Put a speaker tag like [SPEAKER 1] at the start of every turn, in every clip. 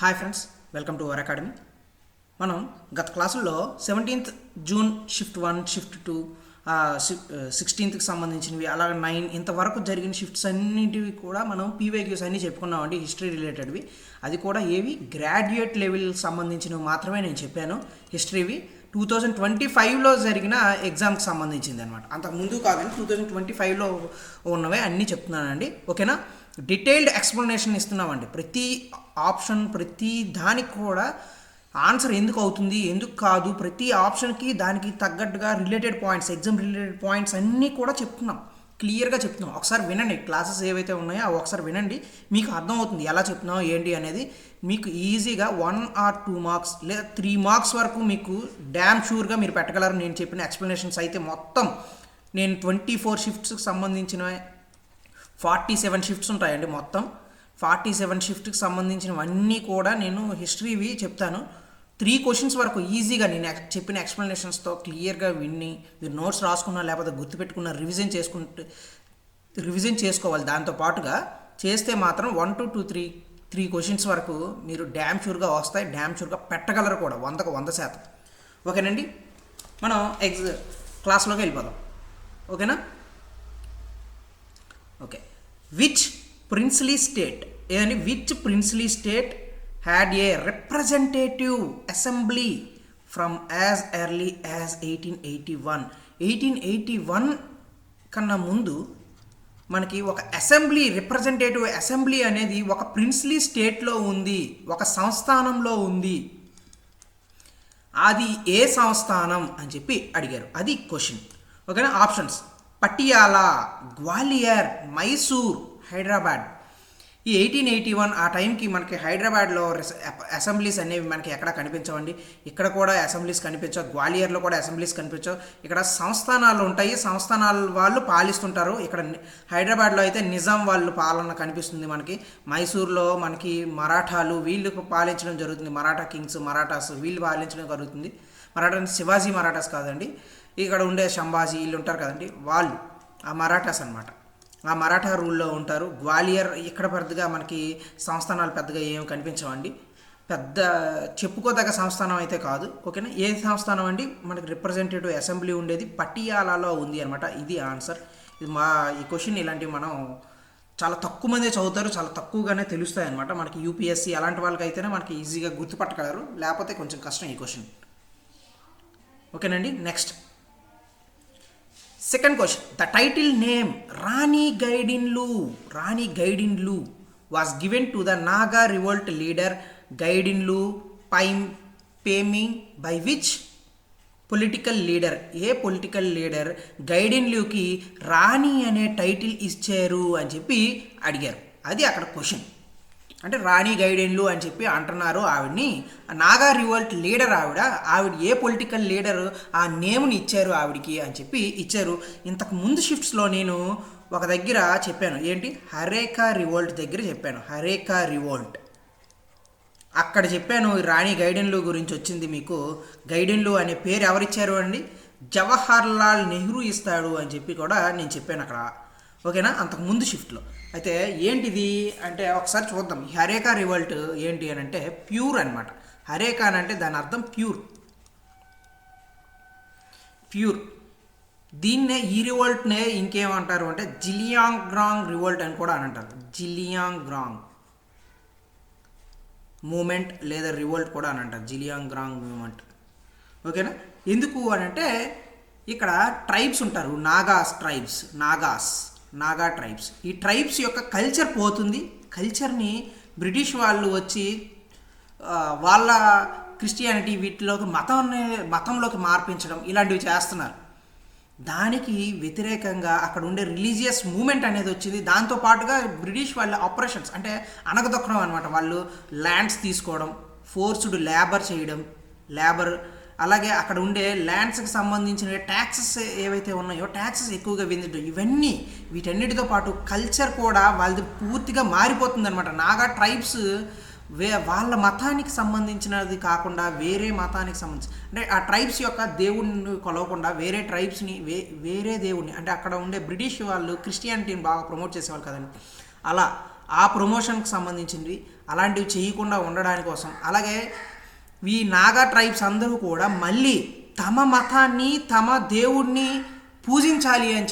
[SPEAKER 1] Hi friends, welcome to our academy. మనం గత క్లాసుల్లో 17th June shift 1, shift 2, 16th సంబంధించినవి, అలాగే 9 ఇంతవరకు జరిగిన షిఫ్ట్స్ అన్నింటివి కూడా మనం పీవైక్యూస్ అన్నీ చెప్పుకున్నామండి, హిస్టరీ రిలేటెడ్వి. అది కూడా ఏవి గ్రాడ్యుయేట్ లెవెల్ సంబంధించినవి మాత్రమే నేను చెప్పాను. హిస్టరీవి 2025లో జరిగిన ఎగ్జామ్కి సంబంధించింది అనమాట. అంతకుముందు కాదని 2025లో ఉన్నవే అన్నీ చెప్తున్నానండి. ఓకేనా? డీటెయిల్డ్ ఎక్స్ప్లెనేషన్ ఇస్తున్నామండి. ప్రతి ఆప్షన్, ప్రతి దానికి కూడా ఆన్సర్ ఎందుకు అవుతుంది, ఎందుకు కాదు, ప్రతి ఆప్షన్కి దానికి తగ్గట్టుగా related points, exam related points అన్నీ కూడా చెప్తున్నాం, క్లియర్గా చెప్తున్నాం. ఒకసారి వినండి, క్లాసెస్ ఏవైతే ఉన్నాయో అవి ఒకసారి వినండి, మీకు అర్థమవుతుంది ఎలా చెప్తున్నాం ఏంటి అనేది. మీకు ఈజీగా 1 or 2 మార్క్స్ లేదా 3 మార్క్స్ వరకు మీకు డ్యామ్ షూర్గా మీరు పెట్టగలరు. నేను చెప్పిన ఎక్స్ప్లెనేషన్స్ అయితే మొత్తం నేను 24 షిఫ్ట్స్కి సంబంధించిన 47 షిఫ్ట్స్ ఉంటాయండి. మొత్తం 47 షిఫ్ట్కి సంబంధించినవన్నీ కూడా నేను హిస్టరీవి చెప్తాను. 3 క్వశ్చన్స్ వరకు ఈజీగా నేను చెప్పిన ఎక్స్ప్లెనేషన్స్తో క్లియర్గా విని మీరు నోట్స్ రాసుకున్నా లేకపోతే గుర్తుపెట్టుకున్న రివిజన్ చేసుకోవాలి. దాంతోపాటుగా చేస్తే మాత్రం 1 to 3 క్వశ్చన్స్ వరకు మీరు డ్యామ్ షూర్గా వస్తాయి, డ్యామ్ షూర్గా పెట్టగలరు కూడా 100కు 100%. ఓకేనండి, మనం క్లాస్లోకి వెళ్ళిపోదాం. ఓకేనా? Okay. Which princely state had a representative assembly from as early as 1881. 1881 కన్నా ముందు మనకి ఒక అసెంబ్లీ, రిప్రజెంటేటివ్ అసెంబ్లీ అనేది ఒక ప్రిన్స్లీ స్టేట్లో ఉంది, ఒక సంస్థానంలో ఉంది. అది ఏ సంస్థానం అని చెప్పి అడిగారు, అది క్వశ్చన్. ఓకేనా? ఆప్షన్స్: పటియాలా, గ్వాలియర్, మైసూర్, హైదరాబాద్. ఈ 1881 ఆ టైంకి మనకి హైదరాబాద్లో అసెంబ్లీస్ అనేవి మనకి ఎక్కడ కనిపించవండి. ఇక్కడ కూడా అసెంబ్లీస్ కనిపించవు, గ్వాలియర్లో కూడా అసెంబ్లీస్ కనిపించవు. ఇక్కడ సంస్థానాలు ఉంటాయి, సంస్థానాల వాళ్ళు పాలిస్తుంటారు. ఇక్కడ హైదరాబాద్లో అయితే నిజాం వాళ్ళు పాలన కనిపిస్తుంది మనకి. మైసూర్లో మనకి మరాఠాలు వీళ్ళు పాలించడం జరుగుతుంది. మరాఠా కింగ్స్, మరాఠాస్ వీళ్ళు పాలించడం జరుగుతుంది. మరాఠా శివాజీ మరాఠాస్ కాదండి, ఇక్కడ ఉండే సంభాజీ వీళ్ళు ఉంటారు కదండి, వాళ్ళు ఆ మరాఠాస్ అనమాట. ఆ మరాఠా రూల్లో ఉంటారు. గ్వాలియర్ ఇక్కడ పెద్దగా మనకి సంస్థానాలు పెద్దగా ఏమి కనిపించవండి, పెద్ద చెప్పుకోదగ్గ సంస్థానం అయితే కాదు. ఓకేనా? ఏ సంస్థానం అండి? మనకి రిప్రజెంటేటివ్ అసెంబ్లీ ఉండేది పటియాలాలో ఉంది అనమాట. ఇది ఆన్సర్. ఇది ఈ క్వశ్చన్ ఇలాంటివి మనం చాలా తక్కువ మంది చదువుతారు, చాలా తక్కువగానే తెలుస్తాయి అనమాట. మనకి యూపీఎస్సీ అలాంటి వాళ్ళకైతేనే మనకి ఈజీగా గుర్తుపట్టగలరు, లేకపోతే కొంచెం కష్టం ఈ క్వశ్చన్. ఓకేనండి, next second question. The title name Rani Gaidinliu was given to the Naga revolt leader Gaidinliu పేమి బై విచ్ పొలిటికల్ లీడర్? ఏ పొలిటికల్ లీడర్ గైడిన్లుకి రాణి అనే టైటిల్ ఇచ్చారు అని చెప్పి అడిగారు. అది అక్కడ క్వశ్చన్. అంటే రాణి గైడెన్లు అని చెప్పి అంటున్నారు ఆవిడ్ని. నాగా రివోల్ట్ లీడర్ ఆవిడ ఏ పొలిటికల్ లీడర్ ఆ నేమ్ని ఇచ్చారు ఆవిడికి అని చెప్పి ఇచ్చారు. ఇంతకు ముందు షిఫ్ట్స్లో నేను ఒక దగ్గర చెప్పాను, ఏంటి, హరేకా రివోల్ట్ దగ్గర చెప్పాను. హరేకా రివోల్ట్ అక్కడ చెప్పాను. రాణి గైడెన్లు గురించి వచ్చింది మీకు. గైడెన్లు అనే పేరు ఎవరిచ్చారు అండి? జవహర్ లాల్ నెహ్రూ ఇస్తాడు అని చెప్పి కూడా నేను చెప్పాను అక్కడ. ఓకేనా? అంతకుముందు షిఫ్ట్లో. అయితే ఏంటిది అంటే ఒకసారి చూద్దాం. ఈ హరేకా రివోల్ట్ ఏంటి అని అంటే ప్యూర్ అనమాట. హరేకా అని అంటే దాని అర్థం ప్యూర్. దీన్నే, ఈ రివోల్ట్నే ఇంకేమంటారు అంటే జిలియాంగ్రాంగ్ రివోల్ట్ అని కూడా అని అంటారు. జిలియాంగ్రాంగ్ మూమెంట్ లేదా రివోల్ట్ కూడా అని అంటారు, జిలియాంగ్రాంగ్ మూమెంట్. ఓకేనా? ఎందుకు అని అంటే ఇక్కడ ట్రైబ్స్ ఉంటారు, నాగా ట్రైబ్స్. ఈ ట్రైబ్స్ యొక్క కల్చర్ పోతుంది. బ్రిటిష్ వాళ్ళు వచ్చి వాళ్ళ క్రిస్టియానిటీ వీటిలోకి మతంలోకి మార్పించడం ఇలాంటివి చేస్తున్నారు. దానికి వ్యతిరేకంగా అక్కడ ఉండే రిలీజియస్ మూమెంట్ అనేది వచ్చింది. దాంతోపాటుగా బ్రిటిష్ వాళ్ళ ఆపరేషన్స్ అంటే అణగదొక్కడం అనమాట. వాళ్ళు ల్యాండ్స్ తీసుకోవడం, ఫోర్స్డ్ లేబర్, అలాగే అక్కడ ఉండే ల్యాండ్స్కి సంబంధించిన ట్యాక్సెస్ ఏవైతే ఉన్నాయో ట్యాక్సెస్ ఎక్కువగా విధించడం, వీటన్నిటితో పాటు కల్చర్ కూడా వాళ్ళది పూర్తిగా మారిపోతుంది అనమాట. నాగా ట్రైబ్స్ వాళ్ళ మతానికి సంబంధించినది కాకుండా వేరే మతానికి సంబంధించి, అంటే ఆ ట్రైబ్స్ యొక్క దేవుడిని కొలవకుండా వేరే ట్రైబ్స్ని వేరే దేవుడిని, అంటే అక్కడ ఉండే బ్రిటిష్ వాళ్ళు క్రిస్టియానిటీని బాగా ప్రమోట్ చేసేవాళ్ళు కదండి, అలా ఆ ప్రమోషన్కి సంబంధించింది. అలాంటివి చేయకుండా ఉండడానికి కోసం, అలాగే ఈ నాగా ట్రైబ్స్ అందరూ కూడా మళ్ళీ తమ మతాన్ని తమ దేవుణ్ణి పూజించాలి అని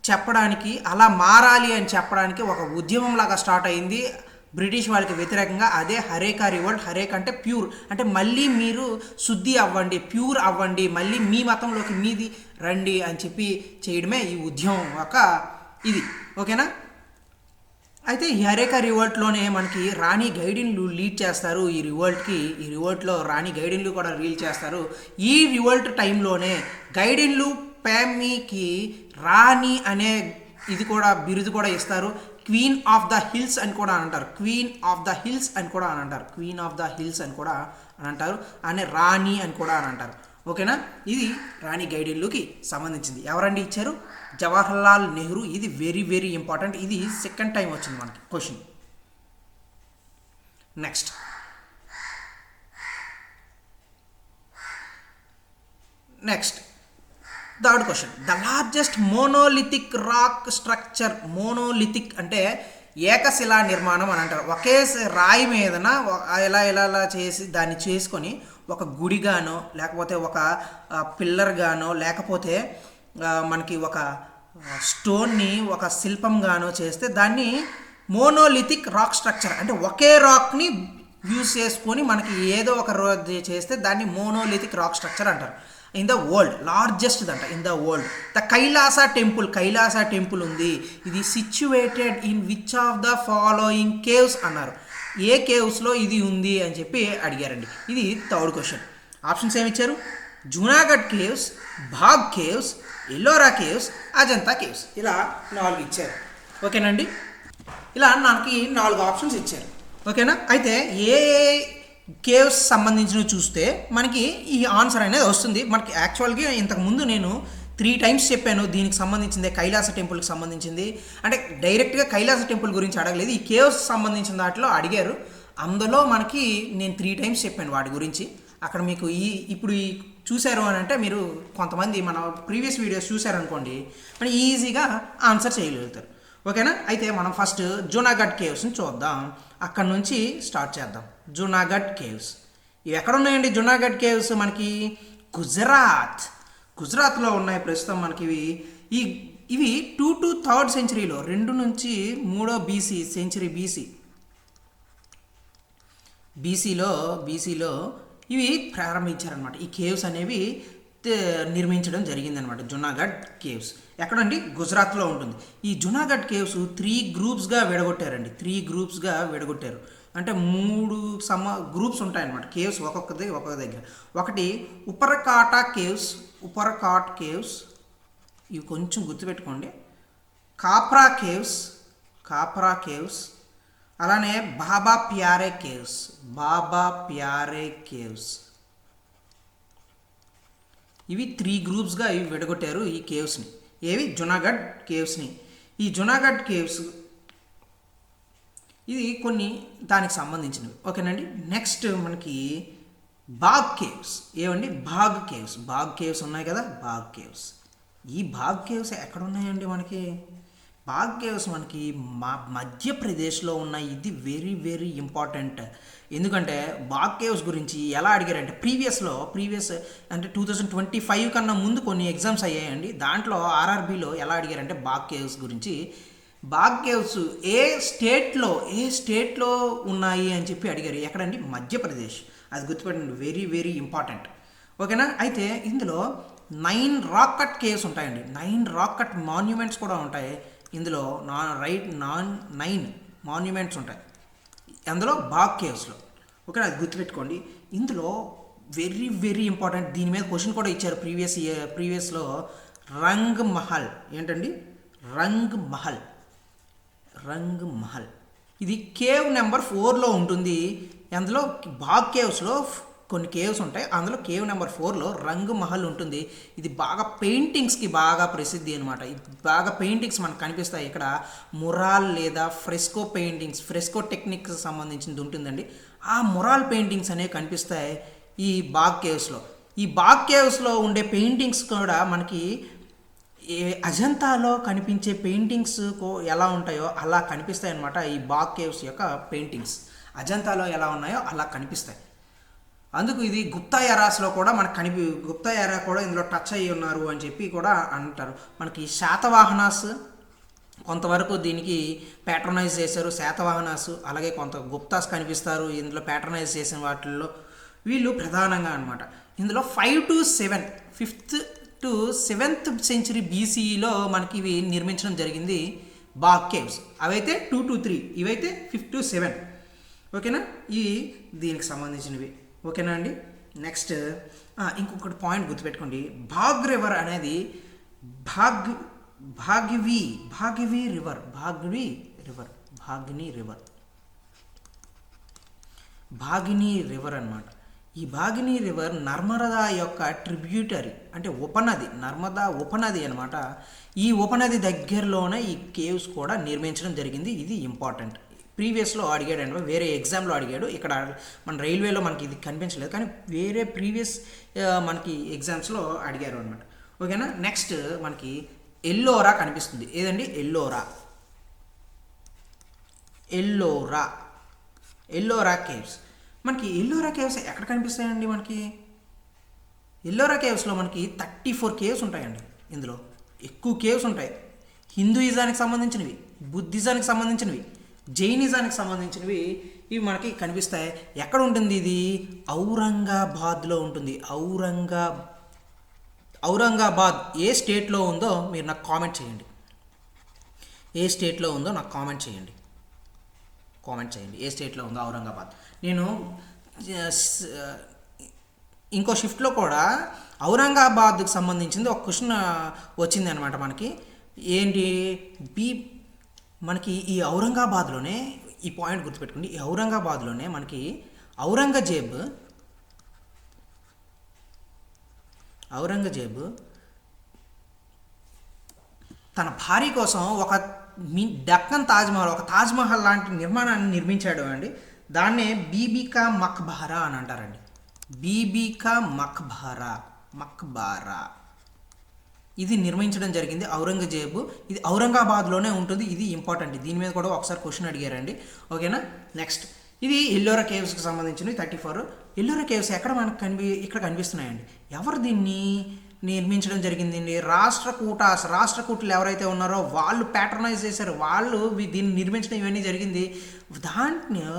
[SPEAKER 1] చెప్పడానికి, అలా మారాలి అని చెప్పడానికి ఒక ఉద్యమంలాగా స్టార్ట్ అయింది బ్రిటిష్ వాళ్ళకి వ్యతిరేకంగా. అదే హరేకా రివోల్ట్. హరేక్ అంటే ప్యూర్, అంటే మళ్ళీ మీరు శుద్ధి అవ్వండి, ప్యూర్ అవ్వండి, మళ్ళీ మీ మతంలోకి మీది రండి అని చెప్పి చేయడమే ఈ ఉద్యమం యొక్క ఇది. ఓకేనా? అయితే ఈ హరేకా రివోల్ట్లోనే మనకి రాణి గైడిన్లు లీడ్ చేస్తారు ఈ రివోల్ట్లో రాణి గైడిన్లు కూడా లీడ్ చేస్తారు. ఈ రివోల్ట్ టైంలోనే గైడిన్లు ప్యామీకి రాణి అనే ఇది కూడా బిరుదు కూడా ఇస్తారు. క్వీన్ ఆఫ్ ద హిల్స్ అని కూడా అంటారు. అనే రాణి అని కూడా అంటారు. ఓకేనా? ఇది రాణి గైడిన్లుకి సంబంధించింది. ఎవరండి ఇచ్చారు? జవహర్లాల్ నెహ్రూ. ఇది వెరీ వెరీ ఇంపార్టెంట్. ఇది సెకండ్ టైం వచ్చింది మనకి question. Next third question. The largest monolithic rock structure. Monolithic అంటే ఏకశిలా నిర్మాణం అని అంటారు. ఒకే రాయి మీదన ఎలా చేసి దాన్ని చేసుకొని ఒక గుడిగానో, లేకపోతే ఒక పిల్లర్గానో, లేకపోతే మనకి ఒక స్టోన్ని ఒక శిల్పంగానో చేస్తే దాన్ని మోనోలిథిక్ రాక్ స్ట్రక్చర్ అంటే ఒకే రాక్ని యూజ్ చేసుకొని మనకి ఏదో ఒక రోజు చేస్తే దాన్ని మోనోలిథిక్ రాక్ స్ట్రక్చర్ అంటారు. ఇన్ ద వరల్డ్ లార్జెస్ట్ అంట in the world. The Kailasa temple ఉంది. ఇది situated in which of the following caves అన్నారు. ఏ కేవ్స్లో ఇది ఉంది అని చెప్పి అడిగారండి. ఇది థర్డ్ క్వశ్చన్. ఆప్షన్స్ ఏమి ఇచ్చారు? Junagadh caves, Bagh caves, Ellora caves, Ajanta caves. ఇలా 4 ఇచ్చారు. ఓకేనండి? ఇలా మనకి 4 ఆప్షన్స్ ఇచ్చారు. ఓకేనా? అయితే ఏ కేవ్స్ సంబంధించినవి చూస్తే మనకి ఈ ఆన్సర్ అనేది వస్తుంది. మనకి యాక్చువల్గా ఇంతకుముందు నేను 3 టైమ్స్ చెప్పాను దీనికి సంబంధించిందే, కైలాస టెంపుల్కి సంబంధించింది. అంటే డైరెక్ట్గా కైలాస టెంపుల్ గురించి అడగలేదు, ఈ కేవ్స్ సంబంధించిన దాంట్లో అడిగారు. అందులో మనకి నేను 3 టైమ్స్ చెప్పాను వాటి గురించి. అక్కడ మీకు ఇప్పుడు చూశారు అని అంటే మీరు కొంతమంది మన ప్రీవియస్ వీడియోస్ చూశారనుకోండి, మరి ఈజీగా ఆన్సర్ చేయగలుగుతారు. ఓకేనా? అయితే మనం ఫస్ట్ జూనాగఢ్ కేవ్స్ని చూద్దాం. అక్కడ నుంచి స్టార్ట్ చేద్దాం. జూనాగఢ్ కేవ్స్ ఇవి ఎక్కడ ఉన్నాయండి? జూనాగఢ్ కేవ్స్ మనకి గుజరాత్లో ఉన్నాయి ప్రస్తుతం. మనకి ఇవి 2 to 3rd సెంచరీలో, 2 నుంచి 3వ సెంచరీ బీసీలో ఇవి ప్రారంభించారనమాట. ఈ కేవ్స్ అనేవి నిర్మించడం జరిగిందనమాట. జూనాగఢ్ కేవ్స్ ఎక్కడండి? గుజరాత్లో ఉంటుంది. ఈ జూనాగఢ్ కేవ్స్ 3 గ్రూప్స్గా విడగొట్టారండి. 3 గ్రూప్స్గా విడగొట్టారు. అంటే 3 గ్రూప్స్ ఉంటాయన్నమాట కేవ్స్, ఒక్కొక్క దగ్గర. ఒకటి ఉపరకాట్ కేవ్స్, ఇవి కొంచెం గుర్తుపెట్టుకోండి. కాప్రా కేవ్స్, అలానే బాబా ప్యారే కేవ్స్. ఇవి 3 గ్రూప్స్గా ఇవి విడగొట్టారు ఈ కేవ్స్ని. ఏవి? జూనాగఢ్ కేవ్స్ని. ఈ జూనాగఢ్ కేవ్స్ ఇది కొన్ని దానికి సంబంధించినవి. ఓకేనండి? నెక్స్ట్ మనకి బాగ్ కేవ్స్. ఏమండి? బాగ్ కేవ్స్ ఉన్నాయి కదా, బాగ్ కేవ్స్. ఈ బాగ్ కేవ్స్ ఎక్కడ ఉన్నాయండి? మనకి బాగ్ కేవ్స్ మనకి మధ్యప్రదేశ్లో ఉన్నాయి. ఇది వెరీ వెరీ ఇంపార్టెంట్. ఎందుకంటే బాగ్ కేవ్స్ గురించి ఎలా అడిగారంటే ప్రీవియస్ అంటే 2025 కన్నా ముందు కొన్ని ఎగ్జామ్స్ అయ్యాయండి. దాంట్లో ఆర్ఆర్బీలో ఎలా అడిగారంటే బాగ్ కేవ్స్ గురించి. బాగ్ కేవ్స్ ఏ స్టేట్లో ఉన్నాయి అని చెప్పి అడిగారు. ఎక్కడండి? మధ్యప్రదేశ్. అది గుర్తుపెట్టండి, వెరీ వెరీ ఇంపార్టెంట్. ఓకేనా? అయితే ఇందులో 9 రాక్ కట్ కేవ్స్ ఉంటాయండి. 9 రాక్ కట్ మాన్యుమెంట్స్ కూడా ఉంటాయి ఇందులో. 9 మాన్యుమెంట్స్ ఉంటాయి అందులో బాగ్ కేవ్స్లో. ఓకే, అది గుర్తుపెట్టుకోండి. ఇందులో వెరీ వెరీ ఇంపార్టెంట్, దీని మీద క్వశ్చన్ కూడా ఇచ్చారు ప్రీవియస్లో. రంగ్ మహల్. ఏంటండి? రంగ్ మహల్. ఇది కేవ్ నెంబర్ 4లో ఉంటుంది. అందులో బాగ్ కేవ్స్లో కొన్ని కేవ్స్ ఉంటాయి. అందులో కేవ్ నెంబర్ 4లో రంగ్ మహల్ ఉంటుంది. ఇది బాగా పెయింటింగ్స్కి బాగా ప్రసిద్ధి అనమాట. బాగా పెయింటింగ్స్ మనకు కనిపిస్తాయి ఇక్కడ. మురాల్ లేదా ఫ్రెస్కో టెక్నిక్స్ సంబంధించింది ఉంటుందండి. ఆ మురాల్ పెయింటింగ్స్ అనేవి కనిపిస్తాయి ఈ బాగ్ కేవ్స్లో. ఈ బాగ్ కేవ్స్లో ఉండే పెయింటింగ్స్ కూడా మనకి ఏ అజంతాలో కనిపించే పెయింటింగ్స్ ఎలా ఉంటాయో అలా కనిపిస్తాయి అన్నమాట ఈ బాగ్ కేవ్స్ యొక్క పెయింటింగ్స్. అజంతాలో ఎలా ఉన్నాయో అలా కనిపిస్తాయి. అందుకు ఇది గుప్తా ఎరాస్లో కూడా మనకు గుప్తా ఎరా కూడా ఇందులో టచ్ అయ్యి ఉన్నారు అని చెప్పి కూడా అంటారు. మనకి శాతవాహనాస్ కొంతవరకు దీనికి ప్యాట్రనైజ్ చేశారు. శాతవాహనాస్ అలాగే కొంత గుప్తాస్ కనిపిస్తారు ఇందులో ప్యాట్రనైజ్ చేసిన వాటిల్లో. వీళ్ళు ప్రధానంగా అనమాట. ఇందులో 5 to 7 5th to 7th century BCEలో మనకి ఇవి నిర్మించడం జరిగింది బాగ్ కేవ్స్. అవైతే 2 to 3, ఇవైతే 5 to 7. ఓకేనా, ఇవి దీనికి సంబంధించినవి. ఓకేనా అండి. నెక్స్ట్ ఇంకొకటి పాయింట్ గుర్తుపెట్టుకోండి. బాగ్ రివర్ అనేది భాగిని రివర్ అన్నమాట. ఈ భాగిని రివర్ నర్మదా యొక్క ట్రిబ్యూటరీ, అంటే ఉపనది, నర్మదా ఉపనది అనమాట. ఈ ఉపనది దగ్గరలోనే ఈ కేవ్స్ కూడా నిర్మించడం జరిగింది. ఇది ఇంపార్టెంట్. ప్రీవియస్లో అడిగాడు అండి, వేరే ఎగ్జామ్లో అడిగాడు. ఇక్కడ మన రైల్వేలో మనకి ఇది కనిపించలేదు, కానీ వేరే ప్రీవియస్ మనకి ఎగ్జామ్స్లో అడిగారు అనమాట. ఓకేనా. నెక్స్ట్ మనకి ఎల్లోరా కనిపిస్తుంది. ఏదండి? ఎల్లోరా కేవ్స్. మనకి ఎల్లోరా కేవ్స్ ఎక్కడ కనిపిస్తాయండి? మనకి ఎల్లోరా కేవ్స్లో మనకి 34 కేవ్స్ ఉంటాయండి. ఇందులో ఎక్కువ కేవ్స్ ఉంటాయి. హిందూయిజానికి సంబంధించినవి, బుద్ధిజానికి సంబంధించినవి, జైనిజానికి సంబంధించినవి ఇవి మనకి కనిపిస్తాయి. ఎక్కడ ఉంటుంది ఇది? ఔరంగాబాద్లో ఉంటుంది. ఔరంగాబాద్ ఏ స్టేట్లో ఉందో మీరు నాకు కామెంట్ చేయండి. ఏ స్టేట్లో ఉందో నాకు కామెంట్ చేయండి. ఏ స్టేట్లో ఉందో ఔరంగాబాద్. నేను ఇంకో షిఫ్ట్లో కూడా ఔరంగాబాద్కి సంబంధించింది ఒక క్వశ్చన్ వచ్చింది అనమాట మనకి. ఏంటి? మనకి ఈ ఔరంగాబాద్లోనే ఈ పాయింట్ గుర్తుపెట్టుకోండి. ఈ ఔరంగాబాద్లోనే మనకి ఔరంగజేబు తన భార్య కోసం ఒక డక్కన్ తాజ్మహల్, ఒక తాజ్మహల్ లాంటి నిర్మాణాన్ని నిర్మించాడు అండి. దాన్నే బీబీకా మక్బారా అని అంటారండి. బీబీకా మక్బారా ఇది నిర్మించడం జరిగింది ఔరంగజేబు. ఇది ఔరంగాబాద్లోనే ఉంటుంది. ఇది ఇంపార్టెంట్. దీని మీద కూడా ఒకసారి క్వశ్చన్ అడిగారండి. ఓకేనా. నెక్స్ట్ ఇది ఎల్లోరా కేవ్స్కి సంబంధించినవి 34. ఎల్లోరా కేవ్స్ ఎక్కడ మనకు ఇక్కడ కనిపిస్తున్నాయండి. ఎవరు దీన్ని నిర్మించడం జరిగిందండి? రాష్ట్రకూటులు ఎవరైతే ఉన్నారో వాళ్ళు ప్యాట్రనైజ్ చేశారు. వాళ్ళు దీన్ని నిర్మించడం ఇవన్నీ జరిగింది. దాంట్లో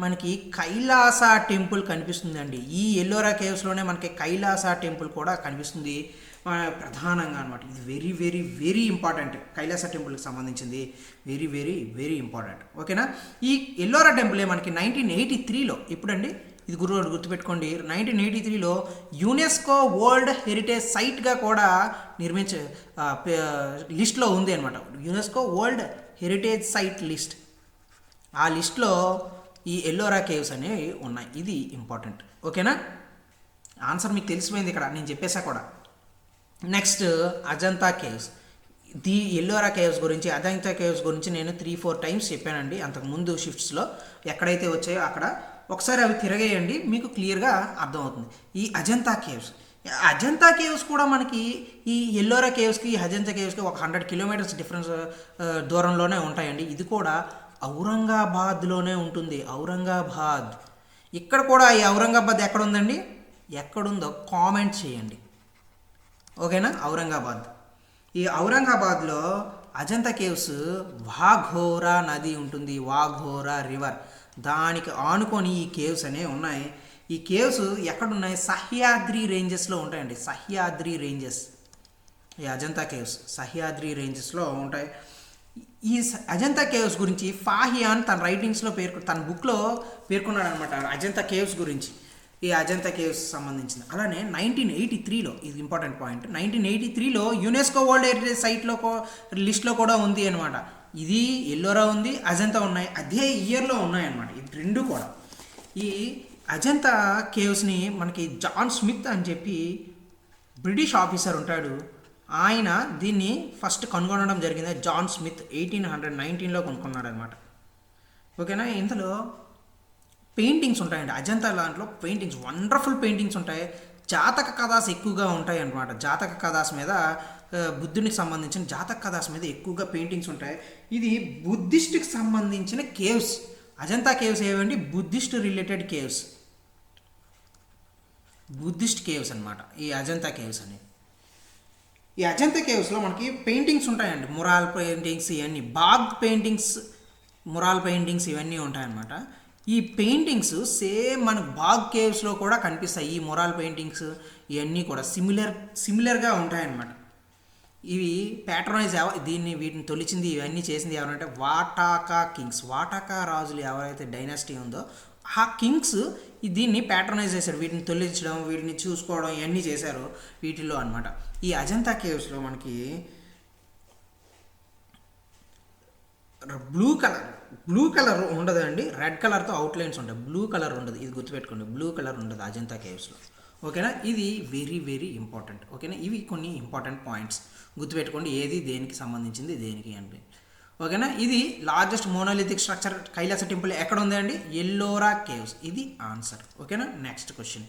[SPEAKER 1] మనకి కైలాస టెంపుల్ కనిపిస్తుందండి. ఈ ఎల్లోరా కేవ్స్లోనే మనకి కైలాస టెంపుల్ కూడా కనిపిస్తుంది ప్రధానంగా అనమాట. ఇది very very very important. Kailasa టెంపుల్కి సంబంధించింది వెరీ వెరీ వెరీ ఇంపార్టెంట్. ఓకేనా. ఈ ఎల్లోరా టెంపులే మనకి 1983లో, ఎప్పుడండి ఇది గుర్తుపెట్టుకోండి, 1983లో యునెస్కో వరల్డ్ హెరిటేజ్ సైట్గా కూడా లిస్ట్లో ఉంది అనమాట. UNESCO world heritage site list. ఆ లిస్ట్లో ఈ ఎల్లోరా కేవ్స్ అనేవి ఉన్నాయి. ఇది ఇంపార్టెంట్. ఓకేనా. ఆన్సర్ మీకు తెలిసిపోయింది ఇక్కడ నేను చెప్పేసా కూడా. Next Ajanta caves. Ellora caves గురించి, అజంతా కేవ్స్ గురించి నేను 3-4 టైమ్స్ చెప్పానండి అంతకుముందు షిఫ్ట్స్లో. ఎక్కడైతే వచ్చాయో అక్కడ ఒకసారి అవి తిరగేయండి, మీకు క్లియర్గా అర్థమవుతుంది. ఈ అజంతా కేవ్స్ కూడా మనకి ఈ ఎల్లోరా కేవ్స్కి అజంతా కేవ్స్కి ఒక 100 kilometers డిఫరెన్స్ దూరంలోనే ఉంటాయండి. ఇది కూడా ఔరంగాబాద్లోనే ఉంటుంది. ఔరంగాబాద్. ఇక్కడ కూడా ఈ ఔరంగాబాద్ ఎక్కడ ఉందండి? ఎక్కడుందో కామెంట్ చేయండి. ఓకేనా. ఔరంగాబాద్. ఈ ఔరంగాబాద్లో అజంతా కేవ్స్ వాఘోరా నది ఉంటుంది. వాఘోరా రివర్, దానికి ఆనుకొని ఈ కేవ్స్ అనేవి ఉన్నాయి. ఈ కేవ్స్ ఎక్కడున్నాయి? సహ్యాద్రి రేంజెస్లో ఉంటాయండి. సహ్యాద్రి రేంజెస్. ఈ అజంతా కేవ్స్ సహ్యాద్రి రేంజెస్లో ఉంటాయి. ఈ అజంతా కేవ్స్ గురించి ఫాహియాన్ తన రైటింగ్స్లో తన బుక్లో పేర్కొన్నాడు అనమాట అజంతా కేవ్స్ గురించి. ఈ అజంతా కేవ్స్ సంబంధించింది. అలానే 1983లో, ఇది ఇంపార్టెంట్ పాయింట్, 1983లో యునెస్కో వరల్డ్ హెరిటేజ్ సైట్లో లిస్ట్లో కూడా ఉంది అనమాట. ఇది ఎల్లోరా ఉంది, అజంతా ఉన్నాయి, అదే ఇయర్లో ఉన్నాయన్నమాట. ఇది రెండు కూడా. ఈ అజంతా కేవ్స్ని మనకి జాన్ స్మిత్ అని చెప్పి బ్రిటిష్ ఆఫీసర్ ఉంటాడు. ఆయన దీన్ని ఫస్ట్ కనుగొనడం జరిగింది. జాన్ స్మిత్ 1819లో కనుక్కున్నాడు అనమాట. ఓకేనా. ఇందులో పెయింటింగ్స్ ఉంటాయండి. అజంతా దాంట్లో పెయింటింగ్స్, వండర్ఫుల్ పెయింటింగ్స్ ఉంటాయి. జాతక కథాస్ ఎక్కువగా ఉంటాయి అన్నమాట. జాతక కథాస్ మీద బుద్ధునికి సంబంధించిన జాతక కథాస్ మీద ఎక్కువగా పెయింటింగ్స్ ఉంటాయి. ఇది బుద్ధిస్ట్కి సంబంధించిన కేవ్స్. అజంతా కేవ్స్ ఏవండి? Buddhist related caves, Buddhist caves అనమాట ఈ అజంతా కేవ్స్ అనేవి. ఈ అజంతా కేవ్స్లో మనకి పెయింటింగ్స్ ఉంటాయండి, మురాల్ పెయింటింగ్స్, ఇవన్నీ బాగ్ పెయింటింగ్స్, మురాల్ పెయింటింగ్స్ ఇవన్నీ ఉంటాయన్నమాట. ఈ పెయింటింగ్స్ సేమ్ మనకు బాగ్ కేవ్స్లో కూడా కనిపిస్తాయి. ఈ మురాల్ పెయింటింగ్స్ ఇవన్నీ కూడా సిమిలర్గా ఉంటాయన్నమాట. ఇవి ప్యాట్రనైజ్ వీటిని తొలిచింది, ఇవన్నీ చేసింది ఎవరంటే వాటాకా కింగ్స్. వాటాకా రాజులు ఎవరైతే డైనాసిటీ ఉందో ఆ కింగ్స్ దీన్ని ప్యాట్రనైజ్ చేశారు. వీటిని తొలగించడం, వీటిని చూసుకోవడం ఇవన్నీ చేశారు వీటిల్లో అనమాట. ఈ అజంతా కేవ్స్లో మనకి బ్లూ కలర్ ఉండదండి, రెడ్ కలర్తో అవుట్లైన్స్ ఉంటాయి. బ్లూ కలర్ ఉండదు, ఇది గుర్తుపెట్టుకోండి. బ్లూ కలర్ ఉండదు అజంతా కేవ్స్లో. ఓకేనా? ఇది వెరీ వెరీ ఇంపార్టెంట్. ఓకేనా? ఇవి కొన్ని ఇంపార్టెంట్ పాయింట్స్ గుర్తుపెట్టుకోండి, ఏది దేనికి సంబంధించింది దేనికి అంటే. ఓకేనా? ఇది largest monolithic structure Kailasa temple ఎక్కడ ఉంది అండి? ఎల్లోరా కేవ్స్. ఇది ఆన్సర్. ఓకేనా? Next question.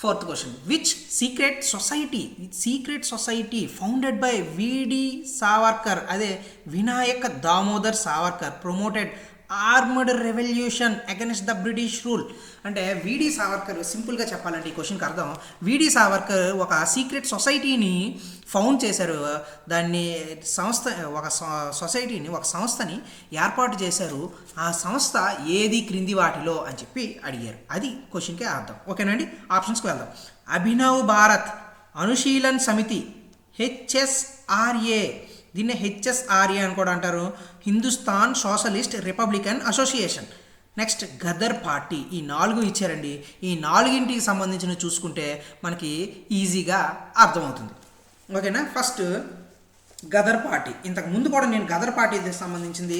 [SPEAKER 1] Fourth question. Which secret society founded by V.D. Savarkar, అదే Vinayaka Damodar Savarkar, promoted armed revolution against the British rule? అంటే విడి సావర్కర్, సింపుల్గా చెప్పాలంటే ఈ క్వశ్చన్కి అర్థం, విడి సావర్కర్ ఒక సీక్రెట్ సొసైటీని ఫౌండ్ చేశారు. దాన్ని ఒక సంస్థని ఏర్పాటు చేశారు. ఆ సంస్థ ఏది క్రింది వాటిలో అని చెప్పి అడిగారు. అది క్వశ్చన్కే అర్థం. ఓకేనండి? ఆప్షన్స్కి వెళ్దాం. అభినవ్ భారత్, అనుశీలన్ సమితి, HSRA, దీన్నే HSRA అని కూడా అంటారు, Hindustan socialist republican association. Next Ghadar party. ఈ 4 ఇచ్చారండి. ఈ 4ంటికి సంబంధించిన చూసుకుంటే మనకి ఈజీగా అర్థమవుతుంది. ఓకేనా? First Ghadar party. ఇంతకు ముందు కూడా నేను గదర్ పార్టీకి సంబంధించింది,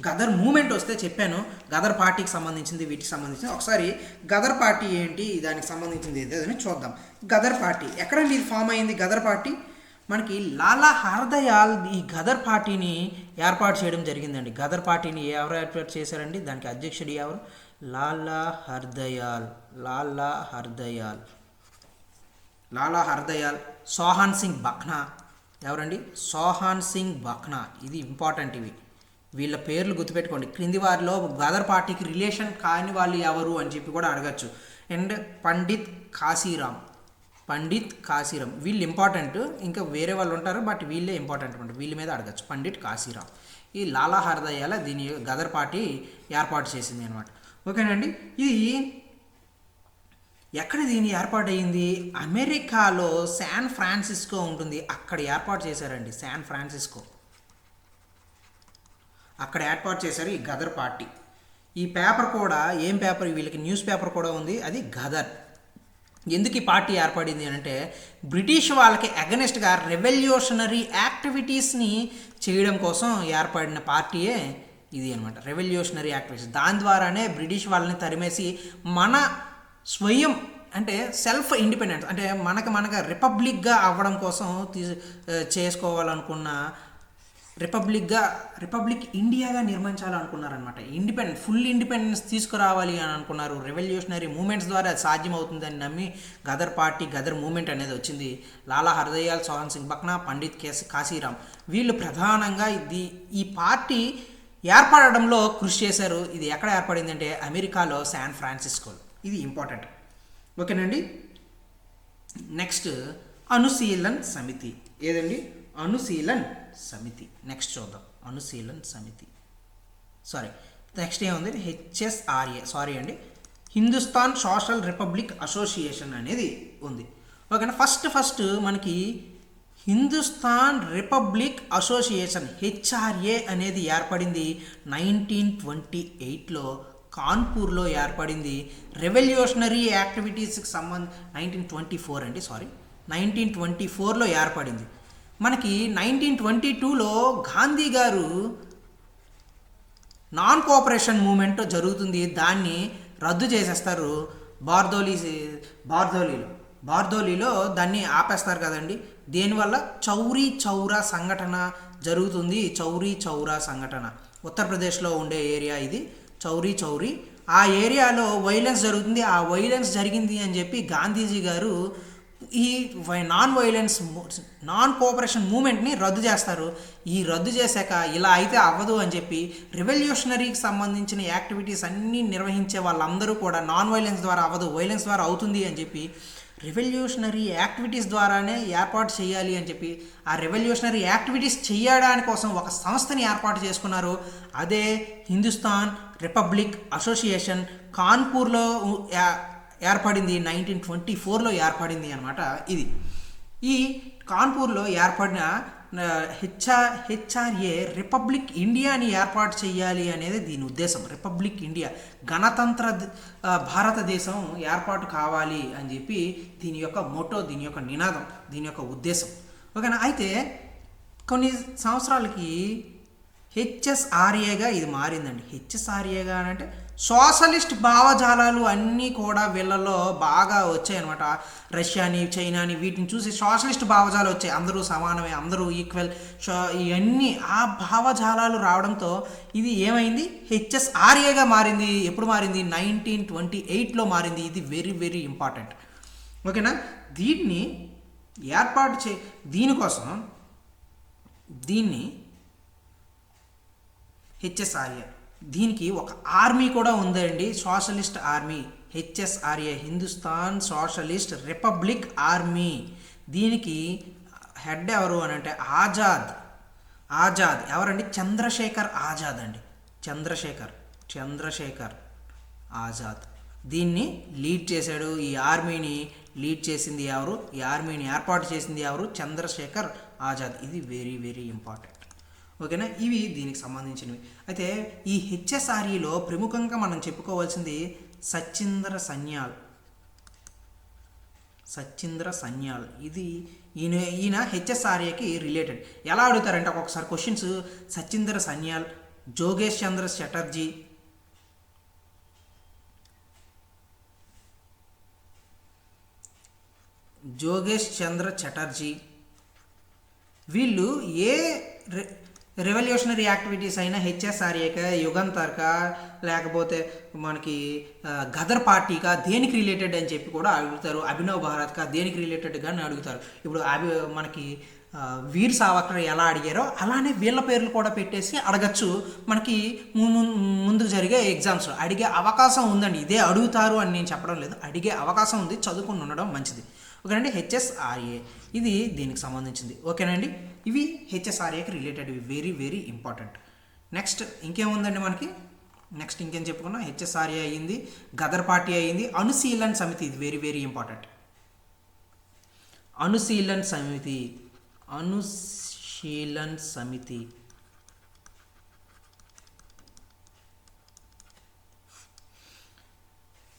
[SPEAKER 1] గదర్ మూమెంట్ వస్తే చెప్పాను, గదర్ పార్టీకి సంబంధించింది, వీటికి సంబంధించింది. ఒకసారి గదర్ పార్టీ ఏంటి, దానికి సంబంధించింది ఏదని చూద్దాం. గదర్ పార్టీ ఎక్కడండి ఇది ఫామ్ అయింది? గదర్ పార్టీ మనకి లాలా హర్దయాల్ ఈ గదర్ పార్టీని ఏర్పాటు చేయడం జరిగిందండి. గదర్ పార్టీని ఎవరు ఏర్పాటు చేశారండి? దానికి అధ్యక్షుడు ఎవరు? లాలా హర్దయాల్. సోహాన్ సింగ్ బఖ్నా ఎవరండి? సోహాన్ సింగ్ బఖ్నా. ఇది ఇంపార్టెంట్. వీళ్ళ పేర్లు గుర్తుపెట్టుకోండి. క్రింది వారిలో గదర్ పార్టీకి రిలేషన్ కాని వాళ్ళు ఎవరు అని చెప్పి కూడా అడగచ్చు. అండ్ పండిత్ కాశీరామ్ వీళ్ళు ఇంపార్టెంట్. ఇంకా వేరే వాళ్ళు ఉంటారు, బట్ వీళ్ళే ఇంపార్టెంట్ అనమాట. వీళ్ళ మీద అడగచ్చు. పండిట్ కాశీరామ్. ఈ లాలా హర్దయాల దీని గదర్ పార్టీ ఏర్పాటు చేసింది అనమాట. ఓకేనండి? ఇది ఎక్కడ దీని ఏర్పాటు అయ్యింది? అమెరికాలో శాన్ ఫ్రాన్సిస్కో ఉంటుంది, అక్కడ ఏర్పాటు చేశారండి. శాన్ ఫ్రాన్సిస్కో అక్కడ ఏర్పాటు చేశారు ఈ గదర్ పార్టీ. ఈ పేపర్ కూడా ఏం పేపర్? వీళ్ళకి న్యూస్ పేపర్ కూడా ఉంది, అది గదర్. ఎందుకు ఈ పార్టీ ఏర్పడింది అంటే బ్రిటిష్ వాళ్ళకి అగెనెస్ట్గా రెవల్యూషనరీ యాక్టివిటీస్ని చేయడం కోసం ఏర్పడిన పార్టీయే ఇది అనమాట. Revolutionary activities. దాని ద్వారానే బ్రిటిష్ వాళ్ళని తరిమేసి మన స్వయం అంటే సెల్ఫ్ ఇండిపెండెన్స్ అంటే మనకు రిపబ్లిక్గా అవ్వడం కోసం చేసుకోవాలనుకున్న రిపబ్లిక్ ఇండియాగా నిర్మించాలనుకున్నారనమాట. ఫుల్ ఇండిపెండెన్స్ తీసుకురావాలి అని అనుకున్నారు. రెవల్యూషనరీ మూమెంట్స్ ద్వారా అది సాధ్యమవుతుందని నమ్మి గదర్ పార్టీ, గదర్ మూమెంట్ అనేది వచ్చింది. లాలా హర్దయాల్, సోహాన్ సింగ్ బఖ్నా, పండిత్ కాశీరామ్ వీళ్ళు ప్రధానంగా ఈ పార్టీ ఏర్పడడంలో కృషి చేశారు. ఇది ఎక్కడ ఏర్పడిందంటే అమెరికాలో శాన్ ఫ్రాన్సిస్కోలో. ఇది ఇంపార్టెంట్. ఓకేనండి? నెక్స్ట్ అనుశీలన్ సమితి. ఏదండి? అనుశీలన్ సమితి. నెక్స్ట్ చూద్దాం. అనుశీలన్ సమితి. నెక్స్ట్ ఏముంది? HSRA. Hindustan social republic association అనేది ఉంది. ఓకేనా? ఫస్ట్ మనకి హిందుస్థాన్ రిపబ్లిక్ అసోసియేషన్ HRA అనేది ఏర్పడింది 1928లో కాన్పూర్లో ఏర్పడింది. రెవల్యూషనరీ యాక్టివిటీస్కి 1924లో ఏర్పడింది. మనకి 1922లో గాంధీ గారు నాన్ కోఆపరేషన్ మూమెంట్ జరుగుతుంది, దాన్ని రద్దు చేసేస్తారు. బార్దోలీలో దాన్ని ఆపేస్తారు కదండి. దేనివల్ల? చౌరీ చౌరా సంఘటన జరుగుతుంది. చౌరీ చౌరా సంఘటన ఉత్తరప్రదేశ్లో ఉండే ఏరియా ఇది చౌరీ. ఆ ఏరియాలో వైలెన్స్ జరుగుతుంది. ఆ వైలెన్స్ జరిగింది అని చెప్పి గాంధీజీ గారు ఈ నాన్ కోఆపరేషన్ మూమెంట్ని రద్దు చేస్తారు. ఈ రద్దు చేశాక ఇలా అయితే అవ్వదు అని చెప్పి రెవల్యూషనరీకి సంబంధించిన యాక్టివిటీస్ అన్నీ నిర్వహించే వాళ్ళందరూ కూడా నాన్ వైలెన్స్ ద్వారా అవ్వదు, వైలెన్స్ ద్వారా అవుతుంది అని చెప్పి రెవల్యూషనరీ యాక్టివిటీస్ ద్వారానే ఏర్పాటు చేయాలి అని చెప్పి ఆ రెవల్యూషనరీ యాక్టివిటీస్ చేయడానికి కోసం ఒక సంస్థని ఏర్పాటు చేసుకున్నారు. అదే హిందుస్థాన్ రిపబ్లిక్ అసోసియేషన్ కాన్పూర్లో ఏర్పడింది. 1924లో ఏర్పడింది అనమాట. ఇది ఈ కాన్పూర్లో ఏర్పడిన హెచ్ఆర్ఏ రిపబ్లిక్ ఇండియాని ఏర్పాటు చేయాలి అనేది దీని ఉద్దేశం. రిపబ్లిక్ ఇండియా, గణతంత్ర భారతదేశం ఏర్పాటు కావాలి అని చెప్పి దీని యొక్క మోటో, దీని యొక్క నినాదం, దీని యొక్క ఉద్దేశం. ఓకేనా. అయితే కొన్ని సంవత్సరాలకి హెచ్ఎస్ఆర్ఏగా ఇది మారిందండి. హెచ్ఎస్ఆర్ఏగా అంటే సోషలిస్ట్ భావజాలాలు అన్నీ కూడా వీళ్ళలో బాగా వచ్చాయన్నమాట. రష్యాని, చైనాని వీటిని చూసి సోషలిస్ట్ భావజాలు వచ్చాయి. అందరూ సమానమే, అందరూ ఈక్వల్, ఇవన్నీ ఆ భావజాలాలు రావడంతో ఇది ఏమైంది, హెచ్ఎస్ఆర్ఏగా మారింది. ఎప్పుడు మారింది? 1928లో మారింది. ఇది వెరీ వెరీ ఇంపార్టెంట్. ఓకేనా. దీన్ని ఏర్పాటు దీనికోసం దీన్ని హెచ్ఎస్ఆర్ఏ, దీనికి ఒక ఆర్మీ కూడా ఉందండి, socialist army. HSRA, Hindustan socialist republic army. దీనికి హెడ్ ఎవరు అని అంటే ఆజాద్ ఎవరండి? చంద్రశేఖర్ ఆజాద్ అండి. చంద్రశేఖర్ ఆజాద్ దీన్ని లీడ్ చేశాడు. ఈ ఆర్మీని లీడ్ చేసింది ఎవరు? ఈ ఆర్మీని ఏర్పాటు చేసింది ఎవరు? చంద్రశేఖర్ ఆజాద్. ఇది వెరీ వెరీ ఇంపార్టెంట్. ఓకేనా. ఇవి దీనికి సంబంధించినవి. అయితే ఈ హెచ్ఎస్ఆర్ఈలో ప్రముఖంగా మనం చెప్పుకోవాల్సింది సచ్చింద్ర సన్యాల్. ఇది ఈయన హెచ్ఎస్ఆర్ఏకి రిలేటెడ్. ఎలా అడుగుతారంటే ఒక్కొక్కసారి క్వశ్చన్స్, సచ్చింద్ర సన్యాల్, జోగేష్ చంద్ర చటర్జీ వీళ్ళు ఏ రెవల్యూషనరీ యాక్టివిటీస్ అయినా హెచ్ఎస్ఆర్ఏకా, యుగంతర్కా, లేకపోతే మనకి గదర్ పార్టీకా, దేనికి రిలేటెడ్ అని చెప్పి కూడా అడుగుతారు. అభినవ్ భారత్కా దేనికి రిలేటెడ్గా అని అడుగుతారు. ఇప్పుడు మనకి వీర్ సావర్కర్ ఎలా అడిగారో అలానే వీళ్ళ పేర్లు కూడా పెట్టేసి అడగచ్చు. మనకి ముందు జరిగే ఎగ్జామ్స్లో అడిగే అవకాశం ఉందండి. ఇదే అడుగుతారు అని నేను చెప్పడం లేదు, అడిగే అవకాశం ఉంది. చదువుకుని ఉండడం మంచిది. ఓకేనండి. హెచ్ఎస్ఆర్ఏ ఇది దీనికి సంబంధించింది. ఓకేనండి. ఇవి హెచ్ఎస్ఆర్ఏకి related, very very important. Next ఇంకేముందండి మనకి? నెక్స్ట్ ఇంకేం చెప్పుకున్నా? హెచ్ఎస్ఆర్ఏ అయ్యింది, గదర్ పార్టీ అయ్యింది, అనుశీలన్ సమితి. ఇది వెరీ వెరీ ఇంపార్టెంట్. అనుశీలన్ సమితి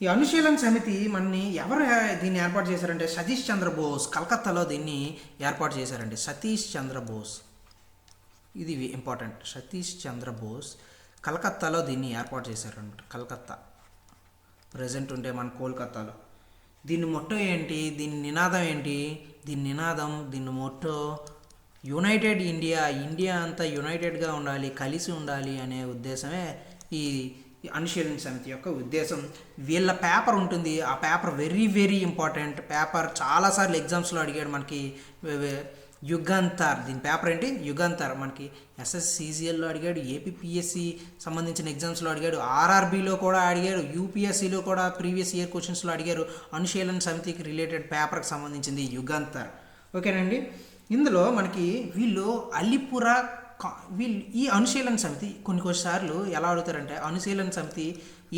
[SPEAKER 1] ఈ అనుశీలన్ సమితి ఎవరు దీన్ని ఏర్పాటు చేశారంటే సతీష్ చంద్ర బోస్ కలకత్తాలో దీన్ని ఏర్పాటు చేశారండి. సతీష్ చంద్ర బోస్, ఇది ఇంపార్టెంట్. సతీష్ చంద్ర బోస్ కలకత్తాలో దీన్ని ఏర్పాటు చేశారంట. కలకత్తా ప్రజెంట్ ఉంటే మన కోల్కత్తాలో. దీని మొట్టో ఏంటి? దీని నినాదం ఏంటి? దీని మొట్టో యునైటెడ్ ఇండియా అంతా యునైటెడ్గా ఉండాలి, కలిసి ఉండాలి అనే ఉద్దేశమే ఈ అనుశీలన్ సమితి యొక్క ఉద్దేశం. వీళ్ళ పేపర్ ఉంటుంది, ఆ paper very very important paper. చాలాసార్లు ఎగ్జామ్స్లో అడిగాడు మనకి యుగంతర్. దీని పేపర్ ఏంటి? యుగంతర్. మనకి ఎస్ఎస్సిజిఎల్లో అడిగాడు, ఏపీపీఎస్సి సంబంధించిన ఎగ్జామ్స్లో అడిగాడు, ఆర్ఆర్బీలో కూడా అడిగాడు, యూపీఎస్సిలో కూడా ప్రీవియస్ ఇయర్ క్వశ్చన్స్లో అడిగారు. అనుశీలన్ సమితికి రిలేటెడ్ పేపర్కి సంబంధించింది యుగంతర్. ఓకేనండి. ఇందులో మనకి ఈ అనుశీలన్ సమితి కొన్నిసార్లు ఎలా అడుగుతారంటే, అనుశీలన్ సమితి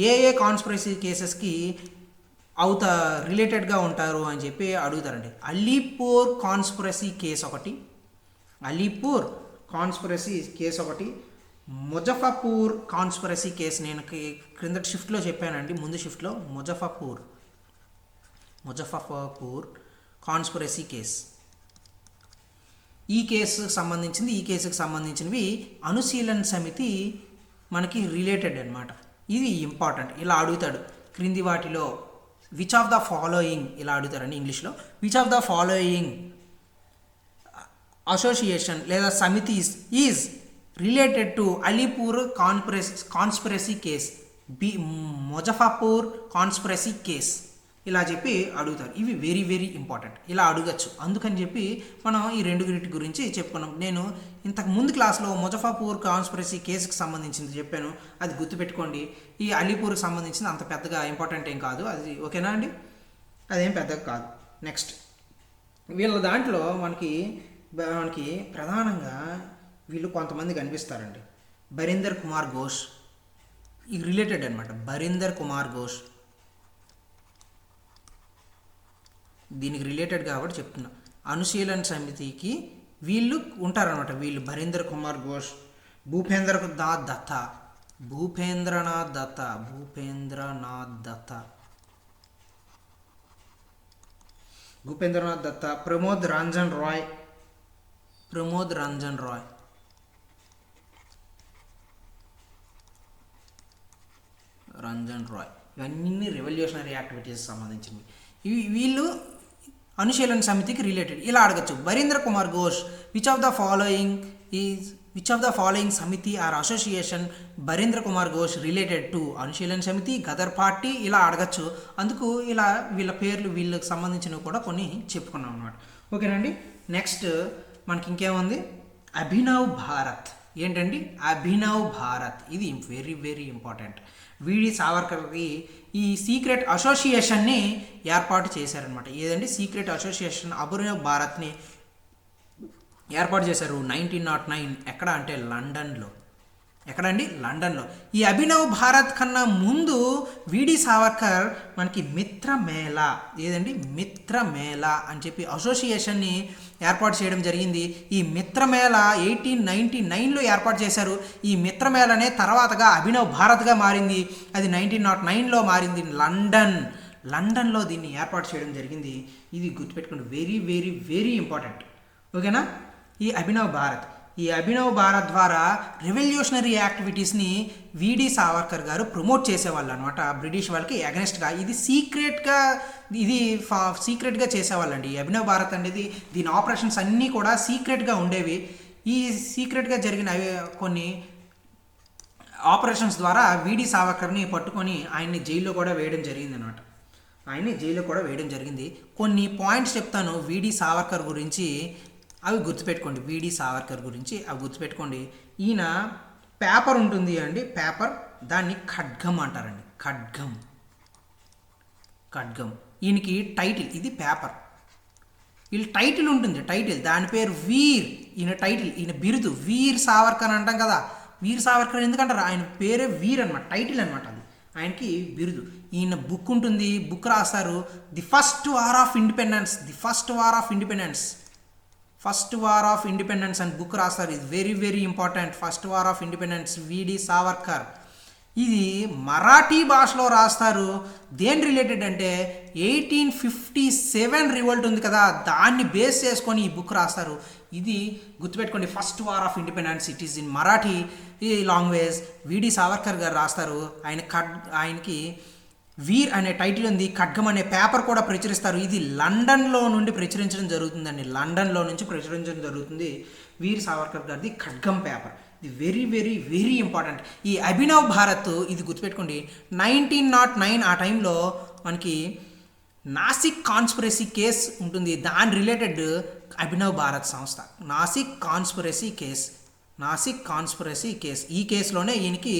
[SPEAKER 1] ఏ కాన్స్పిరసీ కేసెస్కి రిలేటెడ్గా ఉంటారు అని చెప్పి అడుగుతారండి. అలీపూర్ కాన్స్పిరసీ కేసు ఒకటి, ముజఫర్పూర్ కాన్స్పిరసీ కేసు. నేను క్రిందటి షిఫ్ట్లో చెప్పానండి, ముందు షిఫ్ట్లో ముజఫర్పూర్ కాన్స్పిరసీ కేసు. ఈ కేసుకు సంబంధించినవి అనుశీలన్ సమితి మనకి రిలేటెడ్ అనమాట. ఇది ఇంపార్టెంట్. ఇలా అడుగుతాడు. క్రింది వాటిలో విచ్ ఆఫ్ ద ఫాలోయింగ్, ఇలా అడుగుతారండి ఇంగ్లీష్లో. Which of the following association లేదా సమితి is related to Alipore conspiracy case, Muzaffarpur conspiracy case ఇలా చెప్పి అడుగుతారు. ఇవి వెరీ వెరీ ఇంపార్టెంట్, ఇలా అడగచ్చు. అందుకని చెప్పి మనం ఈ రెండుగిటి గురించి చెప్పుకున్నాం. నేను ఇంతకు ముందు క్లాస్లో ముజఫర్పూర్ కాన్స్పిరసీ కేసుకి సంబంధించింది చెప్పాను, అది గుర్తుపెట్టుకోండి. ఈ అలీపూర్కి సంబంధించింది అంత పెద్దగా ఇంపార్టెంట్ ఏం కాదు, అది ఓకేనా అండి, అదేం పెద్దగా కాదు. నెక్స్ట్ వీళ్ళ దాంట్లో మనకి ప్రధానంగా వీళ్ళు కొంతమంది కనిపిస్తారండి. బరీందర్ కుమార్ ఘోష్, ఇది రిలేటెడ్ అనమాట. బరీందర్ కుమార్ ఘోష్ దీనికి రిలేటెడ్ కాబట్టి చెప్తున్నా. అనుశీలన్ సమితికి వీళ్ళు ఉంటారనమాట. వీళ్ళు బరీందర్ కుమార్ ఘోష్, భూపేంద్రనాథ్ దత్త, ప్రమోద్ రంజన్ రాయ్, ఇవన్నీ రెవల్యూషనరీ యాక్టివిటీస్ సంబంధించినవి. వీళ్ళు అనుశీలన సమితికి రిలేటెడ్. ఇలా అడగచ్చు. Barindra Kumar Ghosh, which of the following Samiti or association Barindra Kumar Ghosh related to Anushilan Samiti, Ghadar party, ఇలా అడగచ్చు. అందుకు ఇలా వీళ్ళ పేర్లు వీళ్ళకి సంబంధించినవి కూడా కొన్ని చెప్పుకున్నాం అన్నమాట. ఓకేనండి. నెక్స్ట్ మనకి ఇంకేముంది, అభినవ్ భారత్. ఏంటండి అభినవ్ భారత్, ఇది వెరీ వెరీ ఇంపార్టెంట్. వీడి సావర్కర్కి ఈ సీక్రెట్ అసోసియేషన్ని ఏర్పాటు చేశారనమాట. ఏదండి సీక్రెట్ అసోసియేషన్ అభినవ్ భారత్ని ఏర్పాటు చేశారు 1909. ఎక్కడ అంటే లండన్లో. ఎక్కడండి? లండన్లో. ఈ అభినవ్ భారత్ కన్నా ముందు విడి సావర్కర్ మనకి మిత్రమేళా, ఏదండి మిత్రమేళా అని చెప్పి అసోసియేషన్ని ఏర్పాటు చేయడం జరిగింది. ఈ మిత్రమేళా 1899లో ఏర్పాటు చేశారు. ఈ మిత్రమేళానే తర్వాతగా అభినవ్ భారత్గా మారింది. అది 1909లో మారింది. లండన్లో దీన్ని ఏర్పాటు చేయడం జరిగింది. ఇది గుర్తుపెట్టుకోండి, వెరీ వెరీ వెరీ ఇంపార్టెంట్. ఓకేనా. ఈ అభినవ్ భారత్ ద్వారా రెవల్యూషనరీ యాక్టివిటీస్ని విడి సావర్కర్ గారు ప్రమోట్ చేసేవాళ్ళు అనమాట, బ్రిటిష్ వాళ్ళకి అగెన్స్ట్గా. ఇది సీక్రెట్గా చేసేవాళ్ళండి. ఈ అభినవ్ భారత్ అనేది దీని ఆపరేషన్స్ అన్నీ కూడా సీక్రెట్గా ఉండేవి. ఈ సీక్రెట్గా జరిగిన కొన్ని ఆపరేషన్స్ ద్వారా విడి సావర్కర్ని పట్టుకొని ఆయన్ని జైల్లో కూడా వేయడం జరిగింది అనమాట. కొన్ని పాయింట్స్ చెప్తాను విడి సావర్కర్ గురించి, అవి గుర్తుపెట్టుకోండి. విడి సావర్కర్ గురించి అవి గుర్తుపెట్టుకోండి. ఈయన పేపర్ ఉంటుంది అండి, పేపర్, దాన్ని ఖడ్గం అంటారండి. ఖడ్గం. ఈయనకి టైటిల్, ఇది పేపర్, వీళ్ళ టైటిల్ ఉంటుంది, దాని పేరు వీర్. ఈయన బిరుదు వీర్ సావర్కర్ అంటాం కదా. వీర్ సావర్కర్ ఎందుకంటారు? ఆయన పేరే వీర్ అనమాట, టైటిల్ అనమాట అది, ఆయనకి బిరుదు. ఈయన బుక్ ఉంటుంది, బుక్ రాస్తారు, the first war of independence అని బుక్ రాస్తారు. ఇది very very important. First war of independence, విడి సావర్కర్. ఇది మరాఠీ భాషలో రాస్తారు. దేని రిలేటెడ్ అంటే 1857 రివోల్ట్ ఉంది కదా, దాన్ని బేస్ చేసుకొని ఈ బుక్ రాస్తారు. ఇది గుర్తుపెట్టుకోండి, first war of independence, it is in Marathi language. విడి సావర్కర్ గారు రాస్తారు. ఆయనకి వీర్ అనే టైటిల్ ఉంది, ఖడ్గం అనే పేపర్ కూడా ప్రచురిస్తారు. ఇది లండన్లో నుంచి ప్రచురించడం జరుగుతుంది. వీర్ సావర్కర్ గారిది ఖడ్గం పేపర్. ఇది వెరీ వెరీ వెరీ ఇంపార్టెంట్. ఈ అభినవ్ భారత్, ఇది గుర్తుపెట్టుకోండి, 1909 ఆ టైంలో మనకి నాసిక్ కాన్స్పిరసీ కేస్ ఉంటుంది, దాని రిలేటెడ్ అభినవ్ భారత్ సంస్థ. నాసిక్ కాన్స్పిరసీ కేస్, ఈ కేసులోనే ఈయనకి